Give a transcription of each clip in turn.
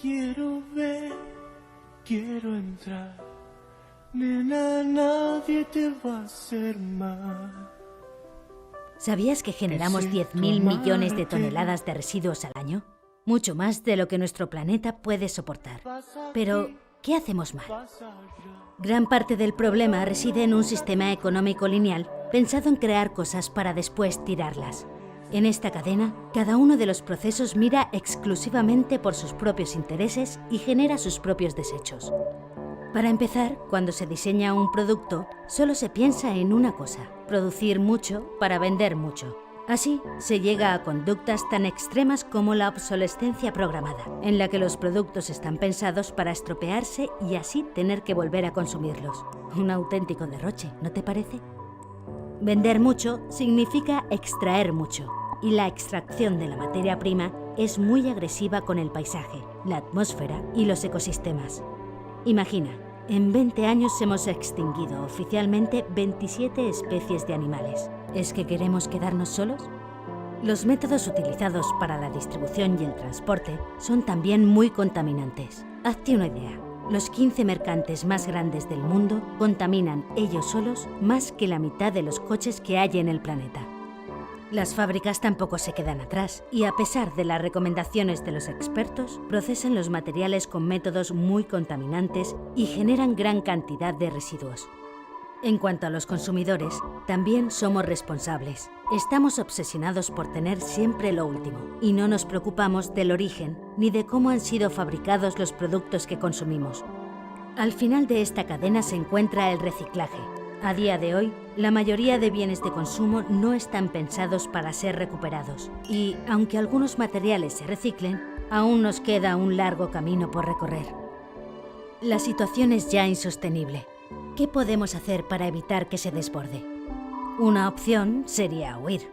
quiero ver, quiero entrar. Nena, nadie te va a hacer mal. ¿Sabías que generamos 10.000 millones de toneladas de residuos al año? Mucho más de lo que nuestro planeta puede soportar. Pero, ¿qué hacemos mal? Gran parte del problema reside en un sistema económico lineal pensado en crear cosas para después tirarlas. En esta cadena, cada uno de los procesos mira exclusivamente por sus propios intereses y genera sus propios desechos. Para empezar, cuando se diseña un producto, solo se piensa en una cosa: producir mucho para vender mucho. Así, se llega a conductas tan extremas como la obsolescencia programada, en la que los productos están pensados para estropearse y así tener que volver a consumirlos. Un auténtico derroche, ¿no te parece? Vender mucho significa extraer mucho, y la extracción de la materia prima es muy agresiva con el paisaje, la atmósfera y los ecosistemas. Imagina, en 20 años hemos extinguido oficialmente 27 especies de animales. ¿Es que queremos quedarnos solos? Los métodos utilizados para la distribución y el transporte son también muy contaminantes. Hazte una idea. Los 15 mercantes más grandes del mundo contaminan ellos solos más que la mitad de los coches que hay en el planeta. Las fábricas tampoco se quedan atrás y, a pesar de las recomendaciones de los expertos, procesan los materiales con métodos muy contaminantes y generan gran cantidad de residuos. En cuanto a los consumidores, también somos responsables. Estamos obsesionados por tener siempre lo último y no nos preocupamos del origen ni de cómo han sido fabricados los productos que consumimos. Al final de esta cadena se encuentra el reciclaje. A día de hoy, la mayoría de bienes de consumo no están pensados para ser recuperados y, aunque algunos materiales se reciclen, aún nos queda un largo camino por recorrer. La situación es ya insostenible. ¿Qué podemos hacer para evitar que se desborde? Una opción sería huir.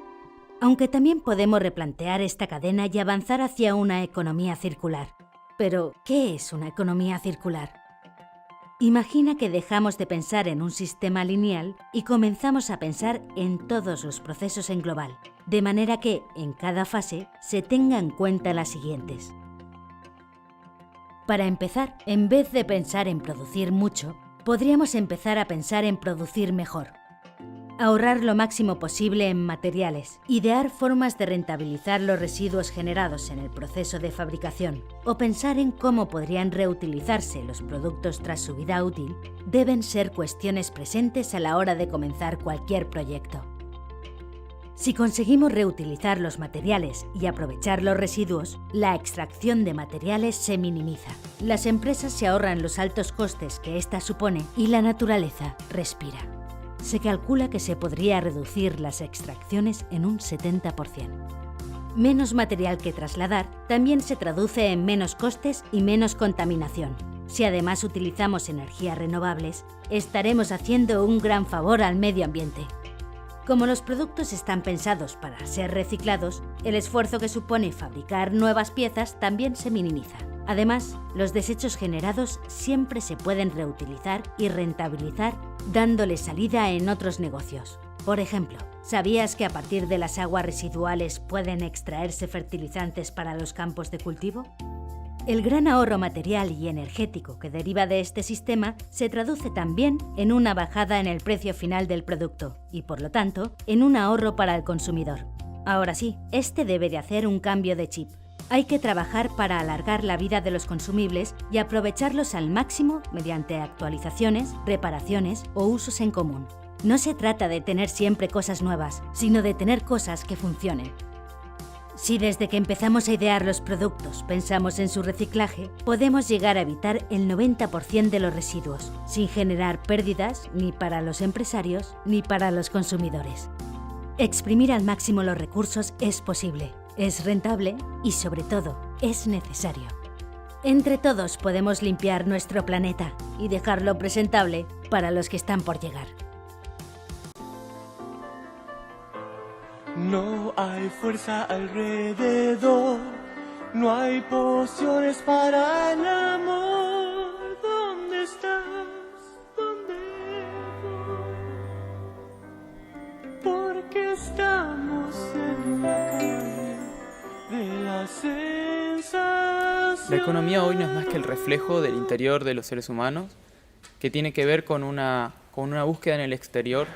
Aunque también podemos replantear esta cadena y avanzar hacia una economía circular. Pero, ¿qué es una economía circular? Imagina que dejamos de pensar en un sistema lineal y comenzamos a pensar en todos los procesos en global, de manera que, en cada fase, se tenga en cuenta las siguientes. Para empezar, en vez de pensar en producir mucho, podríamos empezar a pensar en producir mejor. Ahorrar lo máximo posible en materiales, idear formas de rentabilizar los residuos generados en el proceso de fabricación o pensar en cómo podrían reutilizarse los productos tras su vida útil deben ser cuestiones presentes a la hora de comenzar cualquier proyecto. Si conseguimos reutilizar los materiales y aprovechar los residuos, la extracción de materiales se minimiza. Las empresas se ahorran los altos costes que ésta supone y la naturaleza respira. Se calcula que se podría reducir las extracciones en un 70%. Menos material que trasladar también se traduce en menos costes y menos contaminación. Si además utilizamos energías renovables, estaremos haciendo un gran favor al medio ambiente. Como los productos están pensados para ser reciclados, el esfuerzo que supone fabricar nuevas piezas también se minimiza. Además, los desechos generados siempre se pueden reutilizar y rentabilizar dándole salida en otros negocios. Por ejemplo, ¿sabías que a partir de las aguas residuales pueden extraerse fertilizantes para los campos de cultivo? El gran ahorro material y energético que deriva de este sistema se traduce también en una bajada en el precio final del producto y, por lo tanto, en un ahorro para el consumidor. Ahora sí, este debe de hacer un cambio de chip. Hay que trabajar para alargar la vida de los consumibles y aprovecharlos al máximo mediante actualizaciones, reparaciones o usos en común. No se trata de tener siempre cosas nuevas, sino de tener cosas que funcionen. Si desde que empezamos a idear los productos pensamos en su reciclaje, podemos llegar a evitar el 90% de los residuos, sin generar pérdidas ni para los empresarios ni para los consumidores. Exprimir al máximo los recursos es posible, es rentable y, sobre todo, es necesario. Entre todos podemos limpiar nuestro planeta y dejarlo presentable para los que están por llegar. No hay fuerza alrededor, no hay pociones para el amor. ¿Dónde estás? ¿Dónde voy? Porque estamos en la calle de la sensación. La economía hoy no es más que el reflejo del interior de los seres humanos, que tiene que ver con una búsqueda en el exterior,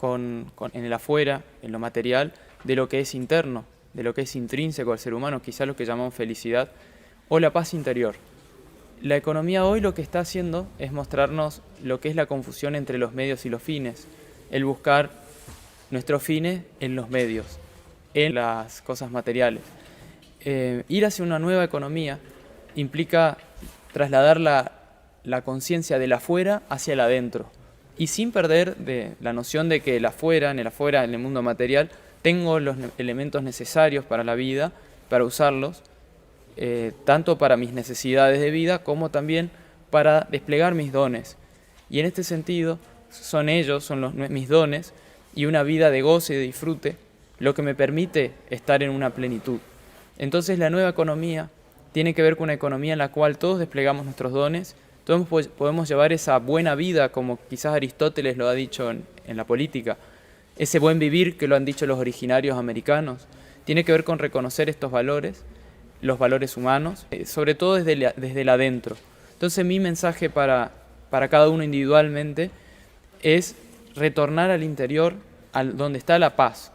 en el afuera, en lo material, de lo que es interno, de lo que es intrínseco al ser humano, quizás lo que llamamos felicidad, o la paz interior. La economía hoy lo que está haciendo es mostrarnos lo que es la confusión entre los medios y los fines, el buscar nuestros fines en los medios, en las cosas materiales. Ir hacia una nueva economía implica trasladar la conciencia del afuera hacia el adentro, y sin perder de la noción de que en el mundo material, tengo los elementos necesarios para la vida, para usarlos, tanto para mis necesidades de vida como también para desplegar mis dones. Y en este sentido, son mis dones y una vida de goce y de disfrute lo que me permite estar en una plenitud. Entonces la nueva economía tiene que ver con una economía en la cual todos desplegamos nuestros dones, todos podemos llevar esa buena vida, como quizás Aristóteles lo ha dicho en la política, ese buen vivir que lo han dicho los originarios americanos. Tiene que ver con reconocer estos valores, los valores humanos, sobre todo desde el adentro. Entonces mi mensaje para cada uno individualmente es retornar al interior, donde está la paz,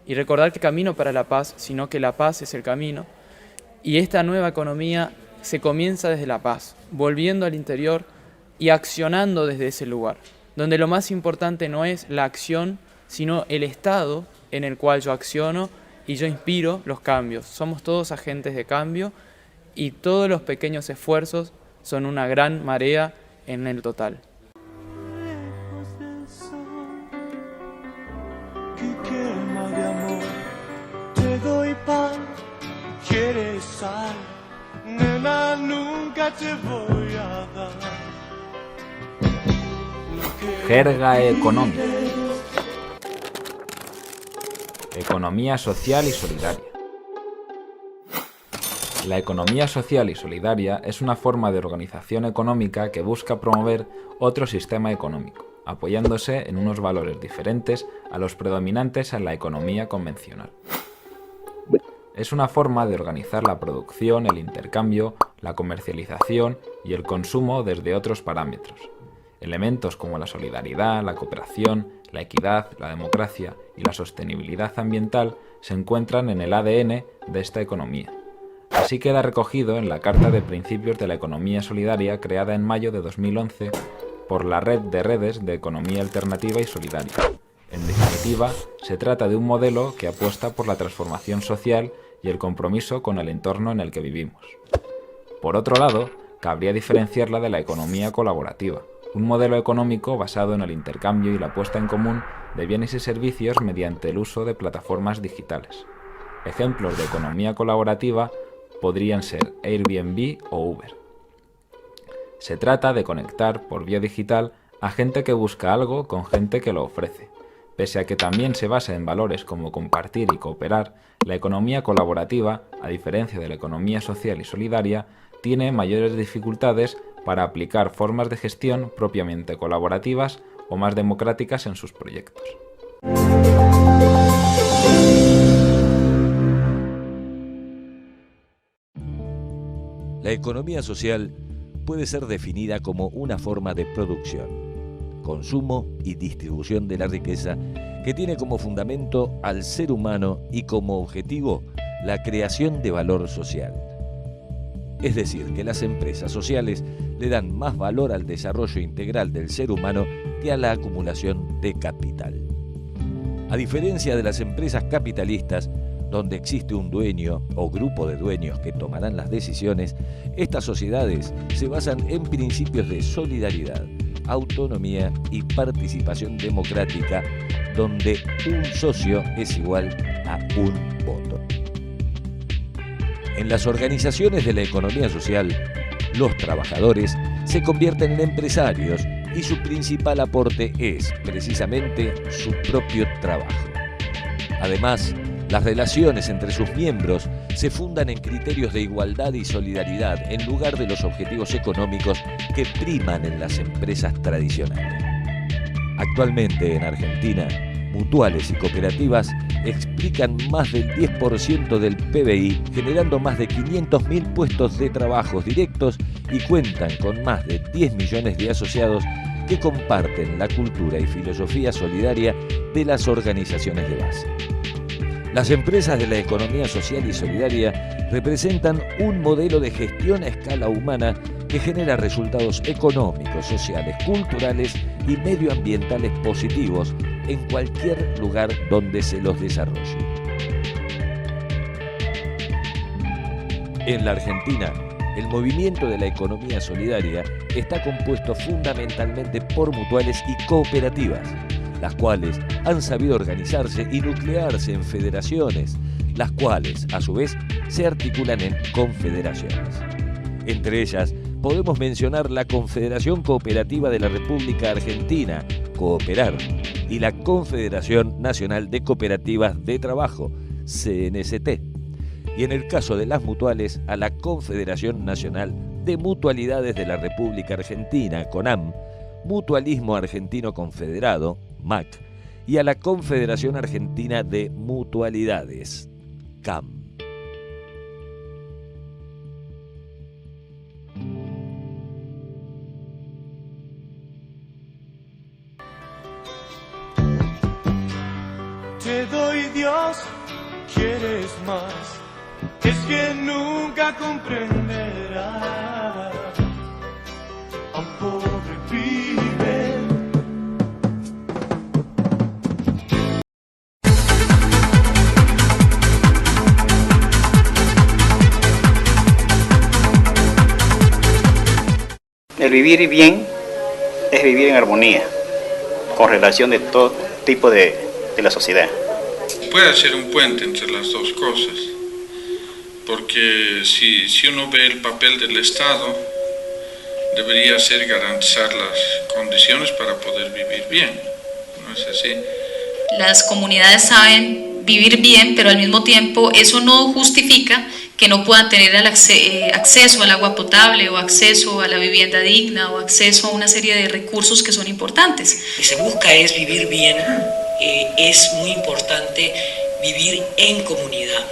y recordar que camino para la paz, sino que la paz es el camino. Y esta nueva economía se comienza desde la paz, volviendo al interior y accionando desde ese lugar, donde lo más importante no es la acción, sino el estado en el cual yo acciono y yo inspiro los cambios. Somos todos agentes de cambio y todos los pequeños esfuerzos son una gran marea en el total. Lejos del sol que quema de amor, te doy pan, quieres sal, nena, nunca te voy a dar. Jerga económica. Economía social y solidaria. La economía social y solidaria es una forma de organización económica que busca promover otro sistema económico, apoyándose en unos valores diferentes a los predominantes en la economía convencional. Es una forma de organizar la producción, el intercambio, la comercialización y el consumo desde otros parámetros. Elementos como la solidaridad, la cooperación, la equidad, la democracia y la sostenibilidad ambiental se encuentran en el ADN de esta economía. Así queda recogido en la Carta de Principios de la Economía Solidaria creada en mayo de 2011 por la Red de Redes de Economía Alternativa y Solidaria. En definitiva, se trata de un modelo que apuesta por la transformación social y el compromiso con el entorno en el que vivimos. Por otro lado, cabría diferenciarla de la economía colaborativa, un modelo económico basado en el intercambio y la puesta en común de bienes y servicios mediante el uso de plataformas digitales. Ejemplos de economía colaborativa podrían ser Airbnb o Uber. Se trata de conectar por vía digital a gente que busca algo con gente que lo ofrece. Pese a que también se basa en valores como compartir y cooperar, la economía colaborativa, a diferencia de la economía social y solidaria, tiene mayores dificultades para aplicar formas de gestión propiamente colaborativas o más democráticas en sus proyectos. La economía social puede ser definida como una forma de producción, consumo y distribución de la riqueza que tiene como fundamento al ser humano y como objetivo la creación de valor social. Es decir, que las empresas sociales le dan más valor al desarrollo integral del ser humano que a la acumulación de capital. A diferencia de las empresas capitalistas, donde existe un dueño o grupo de dueños que tomarán las decisiones, estas sociedades se basan en principios de solidaridad, autonomía y participación democrática, donde un socio es igual a un voto. En las organizaciones de la economía social, los trabajadores se convierten en empresarios y su principal aporte es, precisamente, su propio trabajo. Además, las relaciones entre sus miembros se fundan en criterios de igualdad y solidaridad en lugar de los objetivos económicos que priman en las empresas tradicionales. Actualmente en Argentina, mutuales y cooperativas explican más del 10% del PBI, generando más de 500.000 puestos de trabajo directos y cuentan con más de 10 millones de asociados que comparten la cultura y filosofía solidaria de las organizaciones de base. Las empresas de la economía social y solidaria representan un modelo de gestión a escala humana que genera resultados económicos, sociales, culturales y medioambientales positivos en cualquier lugar donde se los desarrolle. En la Argentina, el movimiento de la economía solidaria está compuesto fundamentalmente por mutuales y cooperativas, las cuales han sabido organizarse y nuclearse en federaciones, las cuales, a su vez, se articulan en confederaciones. Entre ellas, podemos mencionar la Confederación Cooperativa de la República Argentina, Cooperar, y la Confederación Nacional de Cooperativas de Trabajo, CNCT. Y en el caso de las mutuales, a la Confederación Nacional de Mutualidades de la República Argentina, CONAM, Mutualismo Argentino Confederado, MAC, y a la Confederación Argentina de Mutualidades, CAM. Te doy Dios, quieres más, es que nunca comprenderás. A un pobre pibe. El vivir bien es vivir en armonía, con relación de todo tipo de la sociedad. Puede ser un puente entre las dos cosas, porque si uno ve el papel del Estado, debería ser garantizar las condiciones para poder vivir bien, ¿no es así? Las comunidades saben vivir bien, pero al mismo tiempo eso no justifica que no puedan tener acceso al agua potable o acceso a la vivienda digna o acceso a una serie de recursos que son importantes. Lo que se busca es vivir bien, es muy importante vivir en comunidad.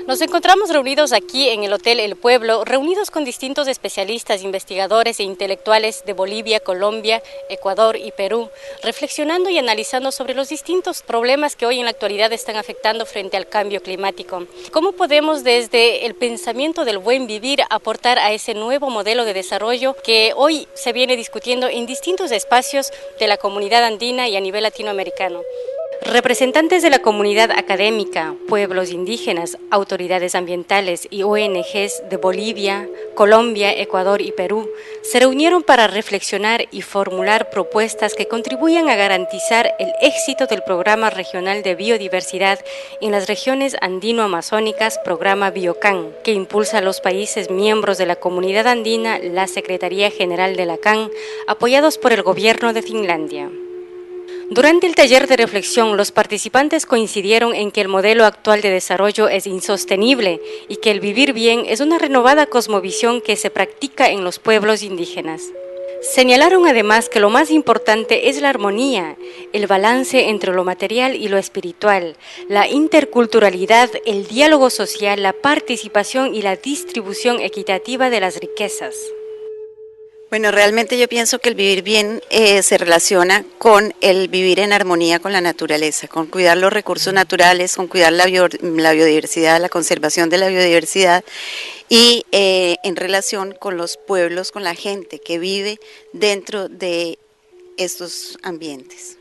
Nos encontramos reunidos aquí en el Hotel El Pueblo, reunidos con distintos especialistas, investigadores e intelectuales de Bolivia, Colombia, Ecuador y Perú, reflexionando y analizando sobre los distintos problemas que hoy en la actualidad están afectando frente al cambio climático. ¿Cómo podemos desde el pensamiento del buen vivir aportar a ese nuevo modelo de desarrollo que hoy se viene discutiendo en distintos espacios de la comunidad andina y a nivel latinoamericano? Representantes de la comunidad académica, pueblos indígenas, autoridades ambientales y ONGs de Bolivia, Colombia, Ecuador y Perú se reunieron para reflexionar y formular propuestas que contribuyan a garantizar el éxito del Programa Regional de Biodiversidad en las regiones andino-amazónicas, Programa Biocan, que impulsa a los países miembros de la Comunidad Andina, la Secretaría General de la CAN, apoyados por el Gobierno de Finlandia. Durante el taller de reflexión, los participantes coincidieron en que el modelo actual de desarrollo es insostenible y que el vivir bien es una renovada cosmovisión que se practica en los pueblos indígenas. Señalaron además que lo más importante es la armonía, el balance entre lo material y lo espiritual, la interculturalidad, el diálogo social, la participación y la distribución equitativa de las riquezas. Bueno, realmente yo pienso que el vivir bien se relaciona con el vivir en armonía con la naturaleza, con cuidar los recursos naturales, con cuidar la biodiversidad, la conservación de la biodiversidad y en relación con los pueblos, con la gente que vive dentro de estos ambientes.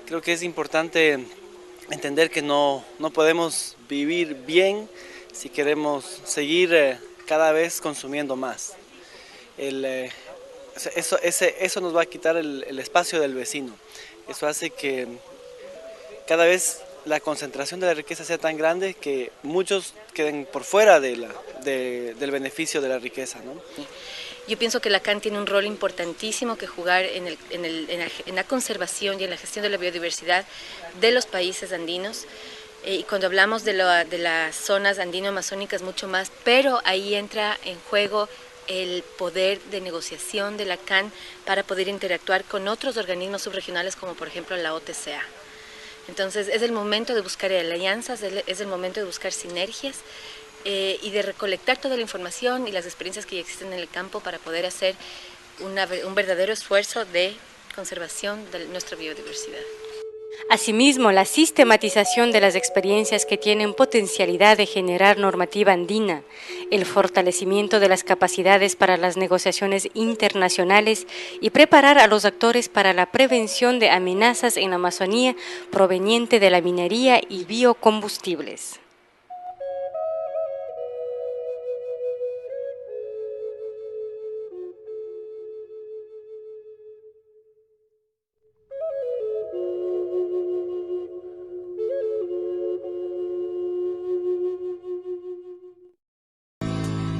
Creo que es importante entender que no podemos vivir bien si queremos seguir cada vez consumiendo más. Eso nos va a quitar el espacio del vecino. Eso hace que cada vez la concentración de la riqueza sea tan grande que muchos queden por fuera del beneficio de la riqueza, ¿no? Yo pienso que la CAN tiene un rol importantísimo que jugar en la conservación y en la gestión de la biodiversidad de los países andinos. y cuando hablamos de las zonas andino-amazónicas mucho más, pero ahí entra en juego el poder de negociación de la CAN para poder interactuar con otros organismos subregionales como por ejemplo la OTCA. Entonces es el momento de buscar alianzas, es el momento de buscar sinergias y de recolectar toda la información y las experiencias que ya existen en el campo para poder hacer un verdadero esfuerzo de conservación de nuestra biodiversidad. Asimismo, la sistematización de las experiencias que tienen potencialidad de generar normativa andina, el fortalecimiento de las capacidades para las negociaciones internacionales y preparar a los actores para la prevención de amenazas en la Amazonía proveniente de la minería y biocombustibles.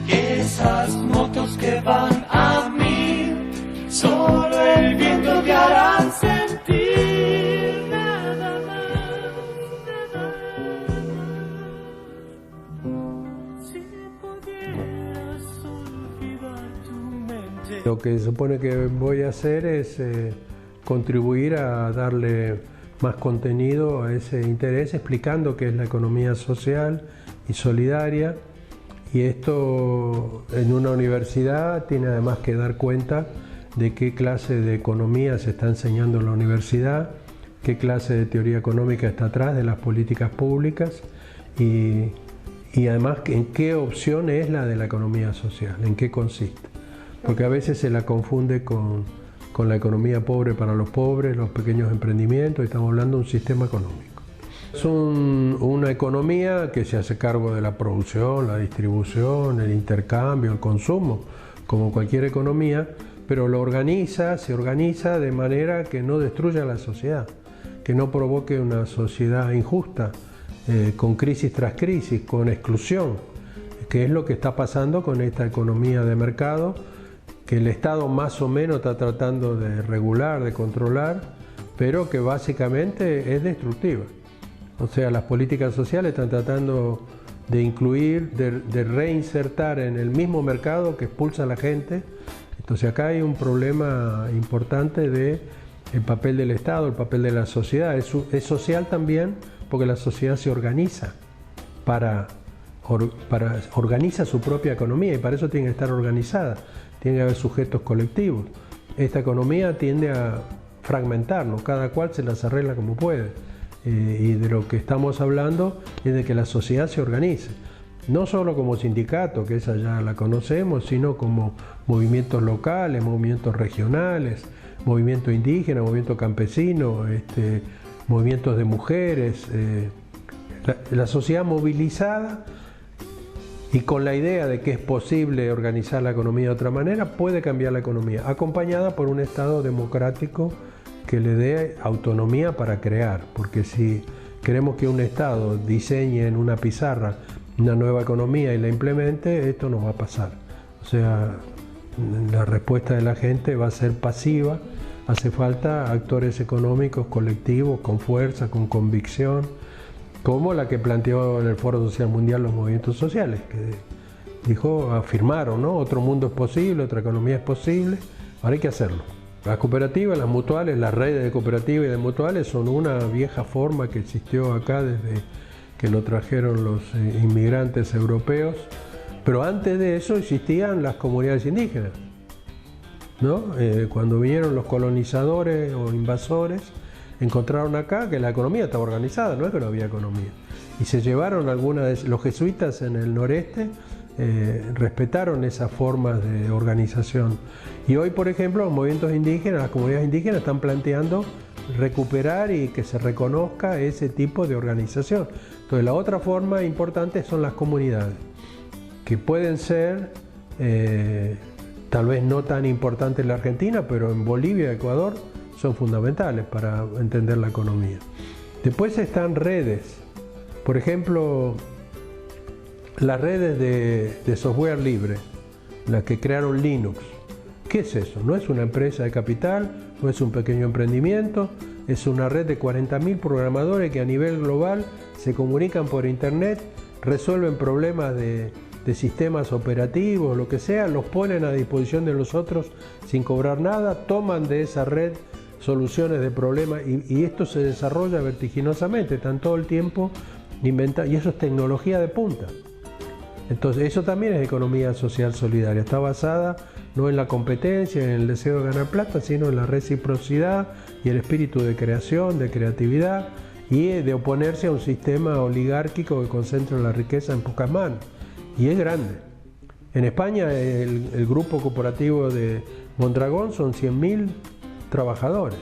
Esas motos que van a mí, solo el viento te hará sentir nada más, si pudieras olvidar tu mente. Lo que se supone que voy a hacer es contribuir a darle más contenido a ese interés, explicando qué es la economía social y solidaria. Y esto en una universidad tiene además que dar cuenta de qué clase de economía se está enseñando en la universidad, qué clase de teoría económica está atrás de las políticas públicas y además en qué opción es la de la economía social, en qué consiste. Porque a veces se la confunde con la economía pobre para los pobres, los pequeños emprendimientos, y estamos hablando de un sistema económico. Es una economía que se hace cargo de la producción, la distribución, el intercambio, el consumo, como cualquier economía, pero se organiza de manera que no destruya la sociedad, que no provoque una sociedad injusta, con crisis tras crisis, con exclusión, que es lo que está pasando con esta economía de mercado, que el Estado más o menos está tratando de regular, de controlar, pero que básicamente es destructiva. O sea, las políticas sociales están tratando de incluir, de reinsertar en el mismo mercado que expulsa a la gente. Entonces acá hay un problema importante del papel del Estado, el papel de la sociedad. Es social también porque la sociedad se organiza organiza su propia economía y para eso tiene que estar organizada, tiene que haber sujetos colectivos. Esta economía tiende a fragmentarnos, cada cual se las arregla como puede. Y de lo que estamos hablando es de que la sociedad se organice, no solo como sindicato, que esa ya la conocemos, sino como movimientos locales, movimientos regionales, movimiento indígena, movimiento campesino, movimientos de mujeres, la sociedad movilizada y con la idea de que es posible organizar la economía de otra manera, puede cambiar la economía, acompañada por un Estado democrático que le dé autonomía para crear, porque si queremos que un Estado diseñe en una pizarra una nueva economía y la implemente, esto no va a pasar. O sea, la respuesta de la gente va a ser pasiva, hace falta actores económicos colectivos con fuerza, con convicción, como la que planteó en el Foro Social Mundial los movimientos sociales, que afirmaron, ¿no? Otro mundo es posible, otra economía es posible, ahora hay que hacerlo. Las cooperativas, las mutuales, las redes de cooperativas y de mutuales son una vieja forma que existió acá desde que lo trajeron los inmigrantes europeos, pero antes de eso existían las comunidades indígenas, ¿no? Cuando vinieron los colonizadores o invasores, encontraron acá que la economía estaba organizada, no es que no había economía. Y se llevaron los jesuitas en el noreste, respetaron esas formas de organización. Y hoy, por ejemplo, los movimientos indígenas, las comunidades indígenas están planteando recuperar y que se reconozca ese tipo de organización. Entonces, la otra forma importante son las comunidades, que pueden ser, tal vez no tan importantes en la Argentina, pero en Bolivia y Ecuador son fundamentales para entender la economía. Después están redes, por ejemplo, las redes de software libre, las que crearon Linux. ¿Qué es eso? No es una empresa de capital, no es un pequeño emprendimiento, es una red de 40.000 programadores que a nivel global se comunican por internet, resuelven problemas de sistemas operativos, lo que sea, los ponen a disposición de los otros sin cobrar nada, toman de esa red soluciones de problemas y esto se desarrolla vertiginosamente, están todo el tiempo inventando, y eso es tecnología de punta. Entonces eso también es economía social solidaria, está basada no en la competencia, en el deseo de ganar plata, sino en la reciprocidad y el espíritu de creación, de creatividad y de oponerse a un sistema oligárquico que concentra la riqueza en pocas manos. Y es grande. En España el grupo cooperativo de Mondragón son 100.000 trabajadores,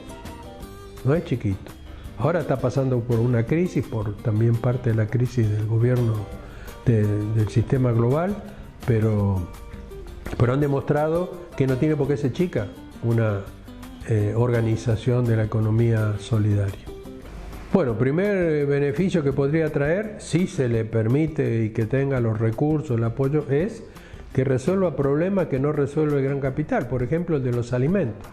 no es chiquito. Ahora está pasando por una crisis, por también parte de la crisis del gobierno del sistema global, pero han demostrado que no tiene por qué ser chica una organización de la economía solidaria. Bueno, primer beneficio que podría traer, si se le permite y que tenga los recursos, el apoyo, es que resuelva problemas que no resuelve el gran capital, por ejemplo el de los alimentos.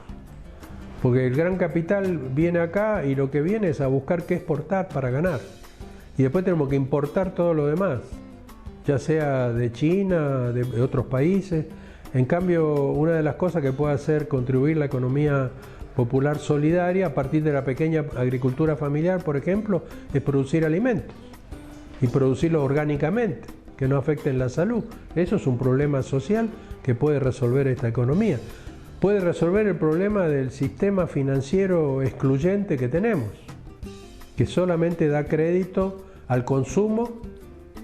Porque el gran capital viene acá y lo que viene es a buscar qué exportar para ganar. Y después tenemos que importar todo lo demás, ya sea de China, de otros países. En cambio, una de las cosas que puede hacer contribuir la economía popular solidaria a partir de la pequeña agricultura familiar, por ejemplo, es producir alimentos y producirlos orgánicamente, que no afecten la salud. Eso es un problema social que puede resolver esta economía. Puede resolver el problema del sistema financiero excluyente que tenemos, que solamente da crédito al consumo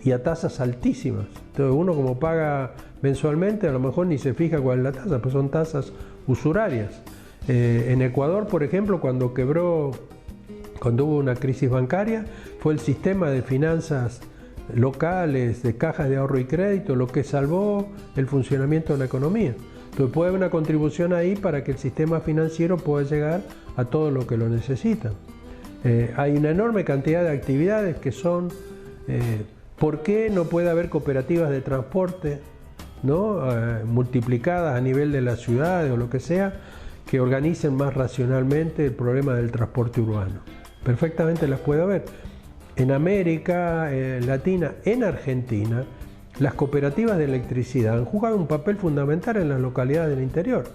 y a tasas altísimas. Entonces uno, como paga mensualmente, a lo mejor ni se fija cuál es la tasa, pues son tasas usurarias. En Ecuador, por ejemplo, cuando hubo una crisis bancaria, fue el sistema de finanzas locales, de cajas de ahorro y crédito, lo que salvó el funcionamiento de la economía. Entonces puede haber una contribución ahí para que el sistema financiero pueda llegar a todo lo que lo necesitan. Hay una enorme cantidad de actividades que son, ¿por qué no puede haber cooperativas de transporte, ¿no? Multiplicadas a nivel de las ciudades o lo que sea, que organicen más racionalmente el problema del transporte urbano? Perfectamente las puede haber. En América Latina, en Argentina, las cooperativas de electricidad han jugado un papel fundamental en las localidades del interior.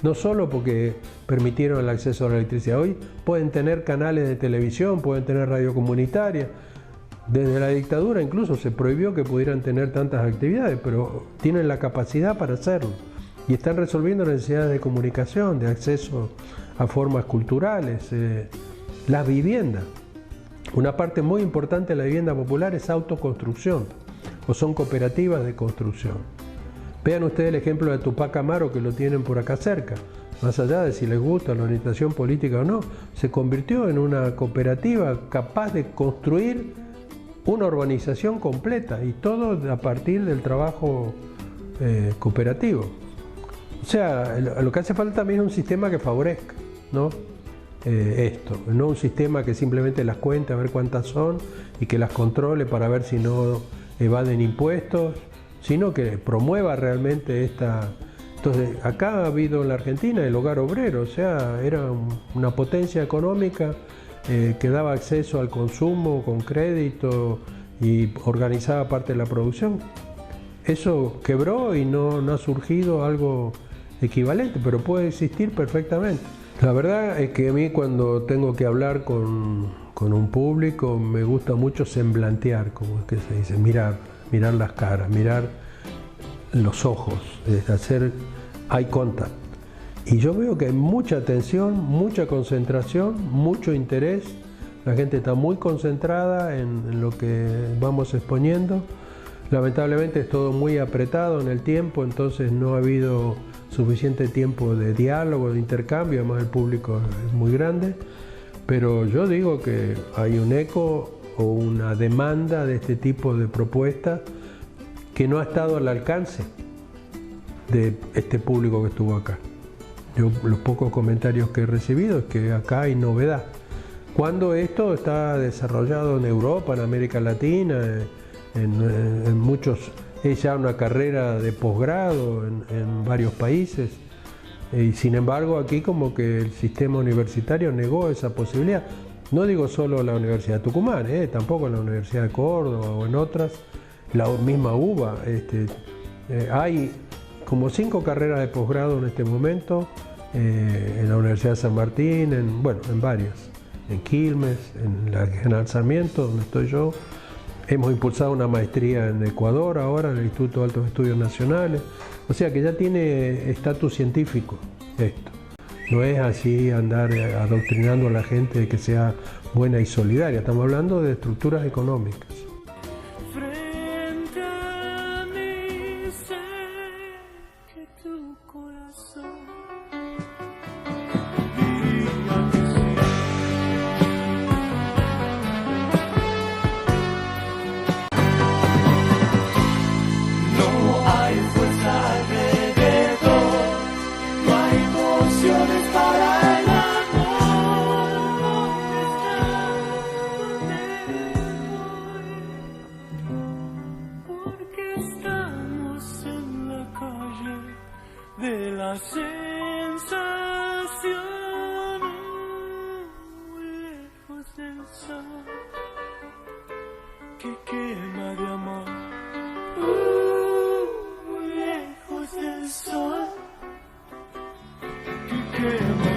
No solo porque permitieron el acceso a la electricidad. Hoy pueden tener canales de televisión, pueden tener radio comunitaria. Desde la dictadura incluso se prohibió que pudieran tener tantas actividades, pero tienen la capacidad para hacerlo. Y están resolviendo necesidades de comunicación, de acceso a formas culturales, las viviendas. Una parte muy importante de la vivienda popular es autoconstrucción, o son cooperativas de construcción. Vean ustedes el ejemplo de Tupac Amaro, que lo tienen por acá cerca. Más allá de si les gusta la orientación política o no, se convirtió en una cooperativa capaz de construir una urbanización completa, y todo a partir del trabajo cooperativo. O sea, lo que hace falta también es un sistema que favorezca, ¿no? Esto, no un sistema que simplemente las cuente a ver cuántas son y que las controle para ver si no evaden impuestos, sino que promueva realmente esta. Entonces, acá ha habido en la Argentina el hogar obrero, o sea, era una potencia económica que daba acceso al consumo con crédito y organizaba parte de la producción. Eso quebró y no ha surgido algo equivalente, pero puede existir perfectamente. La verdad es que a mí, cuando tengo que hablar con un público, me gusta mucho semblantear, como es que se dice, mirar las caras, mirar los ojos, hacer eye contact. Y yo veo que hay mucha atención, mucha concentración, mucho interés. La gente está muy concentrada en lo que vamos exponiendo. Lamentablemente es todo muy apretado en el tiempo, entonces no ha habido suficiente tiempo de diálogo, de intercambio, además el público es muy grande. Pero yo digo que hay un eco o una demanda de este tipo de propuestas que no ha estado al alcance de este público que estuvo acá. Yo, los pocos comentarios que he recibido es que acá hay novedad. Cuando esto está desarrollado en Europa, en América Latina, en muchos, es ya una carrera de posgrado en varios países. Y sin embargo aquí como que el sistema universitario negó esa posibilidad. No digo solo la Universidad de Tucumán, tampoco la Universidad de Córdoba o en otras, la misma UBA. Hay como 5 carreras de posgrado en este momento, en la Universidad de San Martín, en varias, en Quilmes, en la General Sarmiento, donde estoy yo. Hemos impulsado una maestría en Ecuador ahora, en el Instituto de Altos Estudios Nacionales. O sea que ya tiene estatus científico esto. No es así andar adoctrinando a la gente de que sea buena y solidaria. Estamos hablando de estructuras económicas. Frente a mí sé que tu corazón diría que sí. No hay fuerza alrededor, no hay emociones para el amor. Porque estamos en la calle de la sensación, muy lejos del sol que quema de amor, muy lejos del sol que quema.